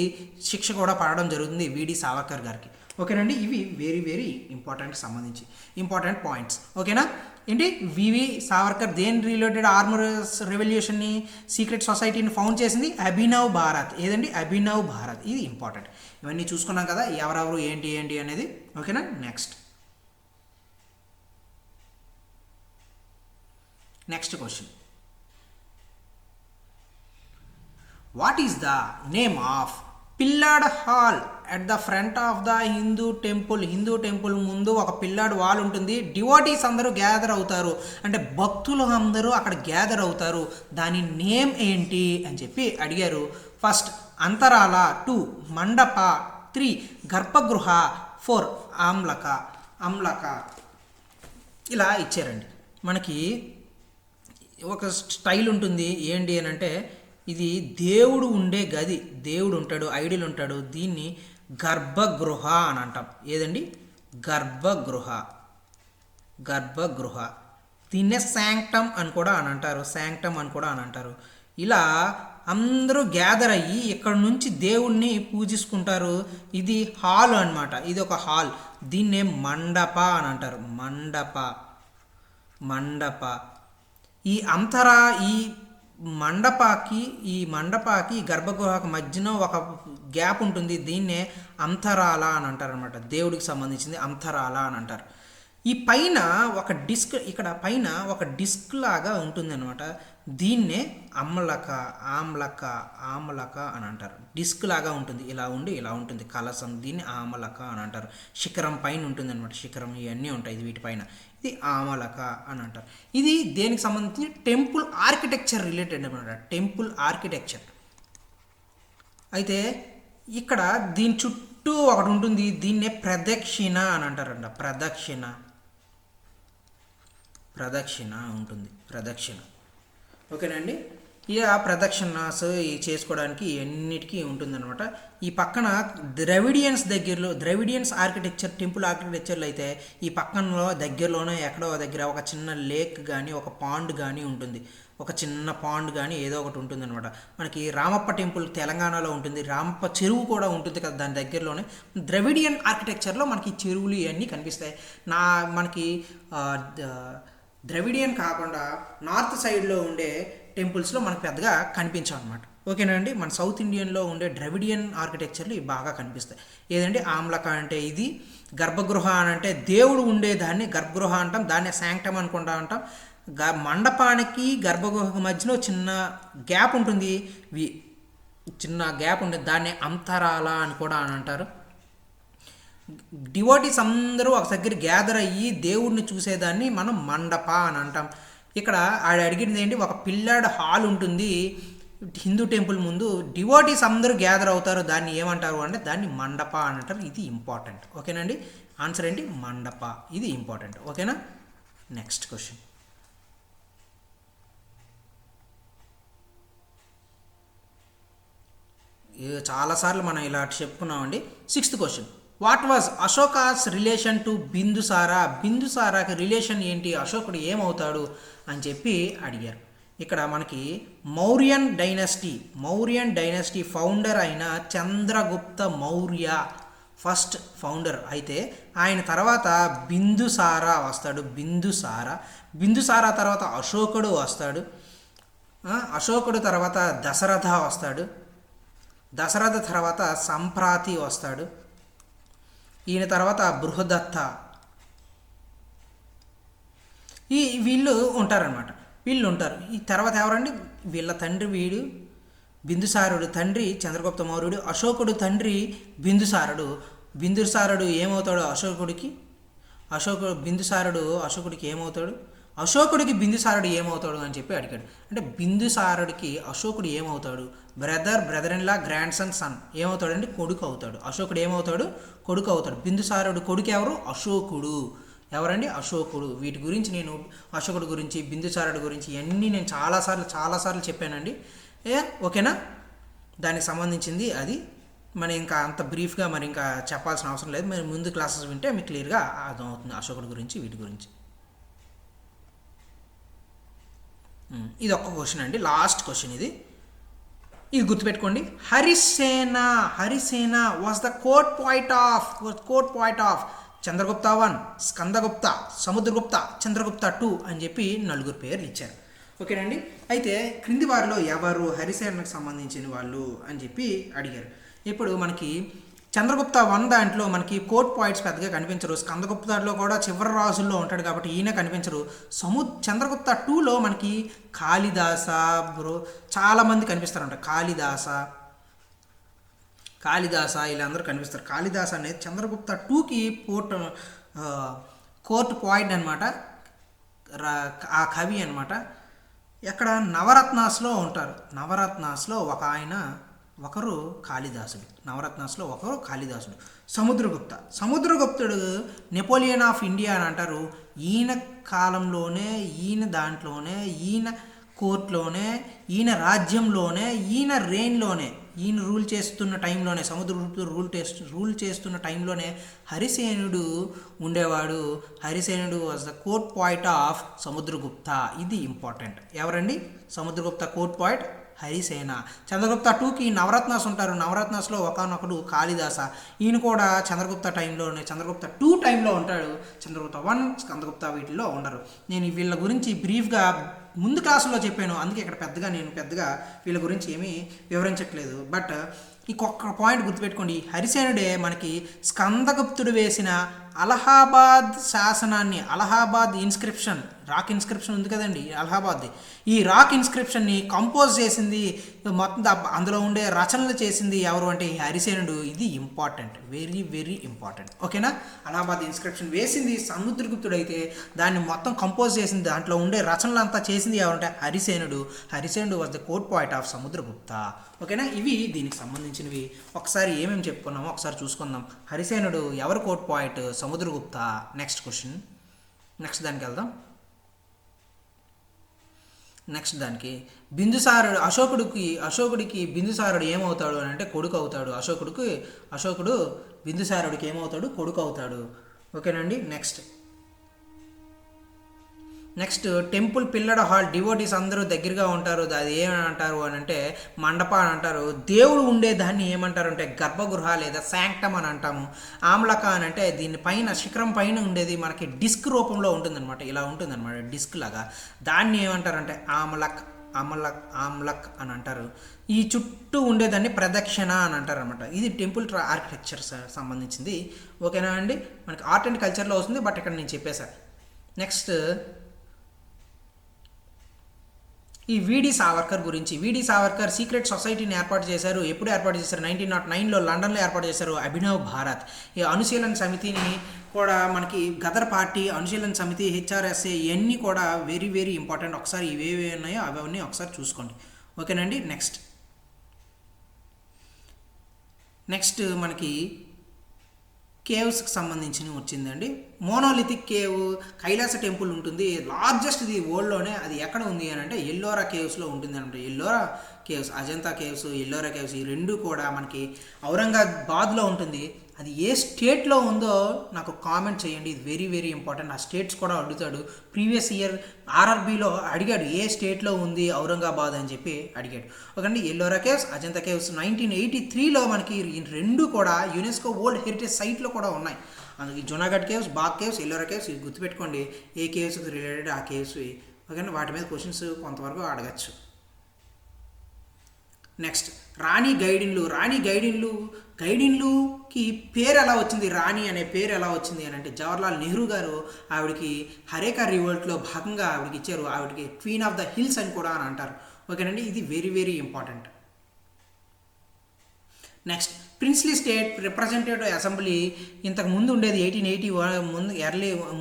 [SPEAKER 1] శిక్ష కూడా పడడం జరుగుతుంది విడి సావర్కర్ గారికి. ఓకేనండి. ఇవి వెరీ వెరీ సంబంధించి ఇంపార్టెంట్ పాయింట్స్. ఓకేనా. ఏంటి వివి సావర్కర్ దేని రిలేటెడ్ ఆర్మర్ రెవల్యూషన్ని, సీక్రెట్ సొసైటీని ఫౌండ్ చేసింది అభినవ్ భారత్. ఏదండి అభినవ్ భారత్, ఇది ఇంపార్టెంట్. ఇవన్నీ చూసుకున్నాం కదా, ఎవరెవరు ఏంటి అనేది. ఓకేనా. Next question, what is the name of pillared hall at the front of the Hindu temple ముందు ఒక పిల్లర్డ్ వాల్ ఉంటుంది. డివోటీస్ అందరూ గ్యాదర్ అవుతారు, అంటే భక్తులు అందరూ అక్కడ గ్యాదర్ అవుతారు. దాని నేమ్ ఏంటి అని చెప్పి అడిగారు. ఫస్ట్ అంతరాల, 2 మండప, 3 గర్భగృహ, 4 అమ్లక ఇలా ఇచ్చారండి. మనకి ఒక స్టైల్ ఉంటుంది. ఏంటి అని అంటే ఇది దేవుడు ఉండే గది, దేవుడు ఉంటాడు, ఐడియల్ ఉంటాడు. దీన్ని గర్భగృహ అని అంటాం. ఏదండి? గర్భగృహ. గర్భగృహ. దీన్నే శాంక్టమ్ అని కూడా అని అంటారు. శాంక్టమ్ అని కూడా అని అంటారు. ఇలా అందరూ గ్యాదర్ అయ్యి ఇక్కడ నుంచి దేవుణ్ణి పూజిస్తుంటారు. ఇది హాల్ అన్నమాట. ఇది ఒక హాల్. దీన్నే మండప అని అంటారు. మండప. మండప. ఈ మండపాకి గర్భగృహకు మధ్యన ఒక గ్యాప్ ఉంటుంది. దీన్నే అంతరాల అని అంటారు అనమాట. దేవుడికి సంబంధించింది అంతరాల అని అంటారు. ఈ పైన ఒక డిస్క్, ఇక్కడ పైన ఒక డిస్క్ లాగా ఉంటుంది అనమాట. దీన్నే ఆమలక అని అంటారు. డిస్క్ లాగా ఉంటుంది, ఇలా ఉండి ఇలా ఉంటుంది కలసం. దీన్ని ఆమలక అని అంటారు. శిఖరం పైన ఉంటుంది అనమాట. శిఖరం ఇవన్నీ ఉంటాయి వీటిపైన. ఇది ఆమలక అని అంటారు. ఇది దేనికి సంబంధించి? టెంపుల్ ఆర్కిటెక్చర్ రిలేటెడ్ అనమాట. Temple architecture. అయితే ఇక్కడ దీని చుట్టూ ఒకటి ఉంటుంది. దీన్నే ప్రదక్షిణ అని అంటారంట. ప్రదక్షిణ ఉంటుంది. ప్రదక్షిణ. ఓకేనండి. ఇక ప్రదక్షిణాస్ చేసుకోవడానికి ఎన్నిటికీ ఉంటుందన్నమాట. ఈ పక్కన ద్రవిడియన్స్ ఆర్కిటెక్చర్, టెంపుల్ ఆర్కిటెక్చర్లో అయితే ఈ పక్కనలో దగ్గరలోనే ఎక్కడో దగ్గర ఒక చిన్న లేక్ కానీ ఒక పాండ్ కానీ ఉంటుంది. ఒక చిన్న పాండ్ కానీ ఏదో ఒకటి ఉంటుంది అనమాట. మనకి రామప్ప టెంపుల్ తెలంగాణలో ఉంటుంది. రామప్ప చెరువు కూడా ఉంటుంది కదా దాని దగ్గరలోనే. ద్రవిడియన్ ఆర్కిటెక్చర్లో మనకి చెరువులు ఇవన్నీ కనిపిస్తాయి. మనకి ద్రవిడియన్ కాకుండా నార్త్ సైడ్లో ఉండే టెంపుల్స్లో మనకు పెద్దగా కనిపించాం అనమాట. ఓకేనా అండి? మన సౌత్ ఇండియన్లో ఉండే ద్రవిడియన్ ఆర్కిటెక్చర్లు ఇవి బాగా కనిపిస్తాయి. ఏదంటే ఆమ్లక అంటే ఇది, గర్భగృహ అని అంటే దేవుడు ఉండేదాన్ని గర్భగృహ అంటాం. దాన్నే శాంక్టమ్ అనుకుంటా అంటాం. మండపానికి గర్భగృహకు మధ్యలో చిన్న గ్యాప్ ఉంటుంది. చిన్న గ్యాప్ ఉంటుంది. దాన్నే అంతరాల అని కూడా అని అంటారు. డివోటీస్ అందరూ ఒక దగ్గర గ్యాదర్ అయ్యి దేవుడిని చూసేదాన్ని మనం మండప అని అంటాం. ఇక్కడ అడిగింది ఏంటి? ఒక పిల్లర్డ్ హాల్ ఉంటుంది హిందూ టెంపుల్ ముందు. డివోటీస్ అందరూ గ్యాదర్ అవుతారు. దాన్ని ఏమంటారు అంటే దాన్ని మండప అని అంటారు. ఇది ఇంపార్టెంట్. ఓకేనండి? ఆన్సర్ ఏంటి? మండప. ఇది ఇంపార్టెంట్. ఓకేనా? Next question. చాలాసార్లు మనం ఇలా చెప్పుకున్నామండి. 6th question. What was Ashoka's relation to Bindusara? బిందుసారాకి రిలేషన్ ఏంటి? అశోకుడు ఏమవుతాడు అని చెప్పి అడిగారు. ఇక్కడ మనకి మౌర్యన్ డైనస్టీ ఫౌండర్ అయిన చంద్రగుప్త మౌర్య ఫస్ట్ ఫౌండర్. అయితే ఆయన తర్వాత బిందుసారా వస్తాడు. బిందుసారా తర్వాత అశోకుడు వస్తాడు. అశోకుడు తర్వాత దశరథ వస్తాడు. దశరథ తర్వాత సంప్రాతి వస్తాడు. ఈయన తర్వాత బృహదత్త. వీళ్ళు ఉంటారనమాట. వీళ్ళు ఉంటారు. ఈ తర్వాత ఎవరండి? వీళ్ళ తండ్రి వీడు బిందుసారుడు, తండ్రి చంద్రగుప్త మౌర్యుడు. అశోకుడు తండ్రి బిందుసారుడు. బిందుసారుడు ఏమవుతాడు అశోకుడికి? అశోకుడికి ఏమవుతాడు? అశోకుడికి బిందుసారుడు ఏమవుతాడు అని చెప్పి అడిగాడు. అంటే బిందుసారుడికి అశోకుడు ఏమవుతాడు? Brother in law, grand son ఏమవుతాడు అంటే కొడుకు అవుతాడు. అశోకుడు ఏమవుతాడు? కొడుకు అవుతాడు. బిందుసారుడు కొడుకు ఎవరు? అశోకుడు. ఎవరండి? అశోకుడు. వీటి గురించి నేను అశోకుడు గురించి, బిందుసారుడు గురించి ఇవన్నీ నేను చాలాసార్లు చెప్పానండి. ఓకేనా? దానికి సంబంధించింది అది. మరి ఇంకా అంత బ్రీఫ్గా మరి ఇంకా చెప్పాల్సిన అవసరం లేదు. మరి ముందు క్లాసెస్ వింటే మీకు క్లియర్గా అర్థమవుతుంది అశోకుడు గురించి, వీటి గురించి. ఇది ఒక్క క్వశ్చన్ అండి, లాస్ట్ క్వశ్చన్ ఇది గుర్తుపెట్టుకోండి. Harisena was the court poet of Chandragupta 1, Skandagupta, Samudragupta, Chandragupta 2 అని చెప్పి 4 పేర్లు ఇచ్చారు. ఓకేనండి? అయితే క్రింది వారిలో ఎవరు హరిసేనకు సంబంధించిన వాళ్ళు అని చెప్పి అడిగారు. ఇప్పుడు మనకి చంద్రగుప్త 1 దాంట్లో మనకి కోర్ట్ పాయింట్స్ పెద్దగా కనిపించరు. స్కందగుప్తలో కూడా చివరి రాజుల్లో ఉంటాడు కాబట్టి ఈయన కనిపించరు. చంద్రగుప్త 2లో మనకి కాళిదాస చాలామంది కనిపిస్తారంట. కాళిదాస వీళ్ళందరూ కనిపిస్తారు. కాళిదాస అనేది చంద్రగుప్త 2కి కోర్ట్ పాయింట్ అనమాట. ఆ కవి అనమాట. ఎక్కడ? నవరత్నాస్లో ఉంటారు. నవరత్నాస్లో ఒకరు కాళిదాసుడు. సముద్రగుప్తుడు నెపోలియన్ ఆఫ్ ఇండియా అని అంటారు. ఈయన కాలంలోనే ఈయన కోర్టులోనే, ఈయన రాజ్యంలోనే, ఈయన రెయిన్లోనే, ఈయన రూల్ చేస్తున్న టైంలోనే, సముద్రగుప్తుడు రూల్ చేస్తున్న టైంలోనే హరిసేనుడు ఉండేవాడు. హరిసేనుడు was the court poet of Samudragupta. ఇది ఇంపార్టెంట్. ఎవరండి? Samudragupta court poet Harisena. చంద్రగుప్త 2కి నవరత్నాస్ ఉంటారు. నవరత్నాస్లో ఒకనొకడు కాళిదాస. ఈయన కూడా చంద్రగుప్త టైంలోనే, చంద్రగుప్త 2 టైంలో ఉంటాడు. చంద్రగుప్త 1, స్కందగుప్త వీటిల్లో ఉండరు. నేను వీళ్ళ గురించి బ్రీఫ్గా ముందు క్లాసులో చెప్పాను, అందుకే ఇక్కడ పెద్దగా వీళ్ళ గురించి ఏమీ వివరించట్లేదు. బట్ ఇంకొక పాయింట్ గుర్తుపెట్టుకోండి, హరిసేనుడే మనకి స్కందగుప్తుడు వేసిన అలహాబాద్ శాసనాన్ని, అలహాబాద్ ఇన్స్క్రిప్షన్, రాక్ ఇన్స్క్రిప్షన్ ఉంది కదండి అలహాబాద్ది, ఈ రాక్ ఇన్స్క్రిప్షన్ని కంపోజ్ చేసింది, మొత్తం అందులో ఉండే రచనలు చేసింది ఎవరు అంటే హరిసేనుడు. ఇది ఇంపార్టెంట్, వెరీ వెరీ ఇంపార్టెంట్. ఓకేనా? అలహాబాద్ ఇన్స్క్రిప్షన్ వేసింది సముద్రగుప్తుడు అయితే దాన్ని మొత్తం కంపోజ్ చేసింది, దాంట్లో ఉండే రచనలు అంతా చేసింది ఎవరంటే హరిసేనుడు. హరిసేనుడు was the court poet of Samudragupta. ఓకేనా? ఇవి దీనికి సంబంధించినవి. ఒకసారి ఏమేమి చెప్పుకున్నామో ఒకసారి చూసుకుందాం. హరిసేనుడు ఎవరు court point? Samudragupta. Next question, next దానికి వెళ్దాం. నెక్స్ట్ దానికి బిందుసారుడు, అశోకుడికి బిందుసారుడు ఏమవుతాడు అని అంటే కొడుకు అవుతాడు. అశోకుడు బిందుసారుడికి ఏమవుతాడు? కొడుకు అవుతాడు. ఓకేనండి? Next temple pillar hall, devotees అందరూ దగ్గరగా ఉంటారు. అది ఏమని అంటారు అని అంటే మండప అని అంటారు. దేవుడు ఉండే దాన్ని ఏమంటారు అంటే గర్భగృహ లేదా శాంక్టమ్ అని అంటాము. ఆమ్లక అని అంటే దీనిపైన శిఖరం పైన ఉండేది మనకి డిస్క్ రూపంలో ఉంటుందన్నమాట, ఇలా ఉంటుందన్నమాట డిస్క్ లాగా. దాన్ని ఏమంటారంటే ఆమ్లక్ అని అంటారు. ఈ చుట్టూ ఉండేదాన్ని ప్రదక్షిణ అని అంటారు అనమాట. ఇది టెంపుల్ ఆర్కిటెక్చర్ సంబంధించింది. ఓకేనా అండి? మనకి ఆర్ట్ అండ్ కల్చర్లో వస్తుంది, బట్ ఇక్కడ నేను చెప్పేశాను. నెక్స్ట్ ఈ విడి సావర్కర్ గురించి. విడి సావర్కర్ సీక్రెట్ సొసైటీని ఏర్పాటు చేశారు. ఎప్పుడు ఏర్పాటు చేశారు? 1909లో లండన్లో ఏర్పాటు చేశారు. అభినవ్ భారత్. ఈ అనుశీలన సమితిని కూడా మనకి గదర్ పార్టీ, అనుశీలన సమితి, హెచ్ఆర్ఎస్ఏ ఇవన్నీ కూడా వెరీ వెరీ ఇంపార్టెంట్. ఒకసారి ఇవేవి ఉన్నాయో అవన్నీ ఒకసారి చూసుకోండి. ఓకేనండి? నెక్స్ట్ మనకి కేవ్స్కి సంబంధించినవి వచ్చిందండి. మోనోలిథిక్ కేవ్, కైలాస టెంపుల్ ఉంటుంది, లార్జెస్ట్ ఇది వరల్డ్లోనే. అది ఎక్కడ ఉంది అని అంటే ఎల్లోరా కేవ్స్లో ఉంటుంది అనమాట. Ellora caves, Ajanta caves, Ellora caves ఈ రెండు కూడా మనకి ఔరంగాబాద్లో ఉంటుంది. అది ఏ స్టేట్లో ఉందో నాకు కామెంట్ చేయండి. ఇది వెరీ వెరీ ఇంపార్టెంట్. ఆ స్టేట్స్ కూడా అడుగుతాడు. ప్రీవియస్ ఇయర్ ఆర్ఆర్బీలో అడిగాడు ఏ స్టేట్లో ఉంది ఔరంగాబాద్ అని చెప్పి అడిగాడు. Okay, Ellora caves, Ajanta caves 1983లో మనకి రెండు కూడా యునెస్కో వరల్డ్ హెరిటేజ్ సైట్లో కూడా ఉన్నాయి. అందుకే Junagadh caves, Bagh caves, Ellora caves ఇవి గుర్తుపెట్టుకోండి. ఏ కేవ్స్కి రిలేటెడ్ ఆ కేవ్స్. ఓకేనా? వాటి మీద క్వశ్చన్స్ కొంతవరకు అడగచ్చు. నెక్స్ట్ రాణి గైడిన్లుకి పేరు ఎలా వచ్చింది? రాణి అనే పేరు ఎలా వచ్చింది అని అంటే జవహర్లాల్ నెహ్రూ గారు ఆవిడకి హరేకా రివోల్ట్లో భాగంగా ఆవిడకి ఇచ్చారు. ఆవిడకి క్వీన్ ఆఫ్ ద హిల్స్ అని కూడా అని అంటారు. ఓకేనండి? ఇది very very important. Next princely state representative assembly ఇంతకు ముందు ఉండేది 1880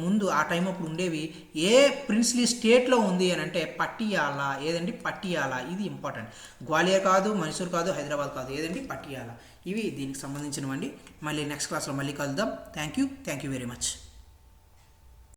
[SPEAKER 1] ముందు ఆ టైం అప్పుడు ఉండేవి. ఏ ప్రిన్స్లీ స్టేట్లో ఉంది అని అంటే పటియాలా. ఏదండి? పటియాలా. ఇది ఇంపార్టెంట్. గ్వాలియర్ కాదు, మైసూర్ కాదు, హైదరాబాద్ కాదు. ఏదండి? పటియాలా. ఇవి దీనికి సంబంధించినవండి. మళ్ళీ నెక్స్ట్ క్లాస్లో మళ్ళీ కలుద్దాం. Thank you very much.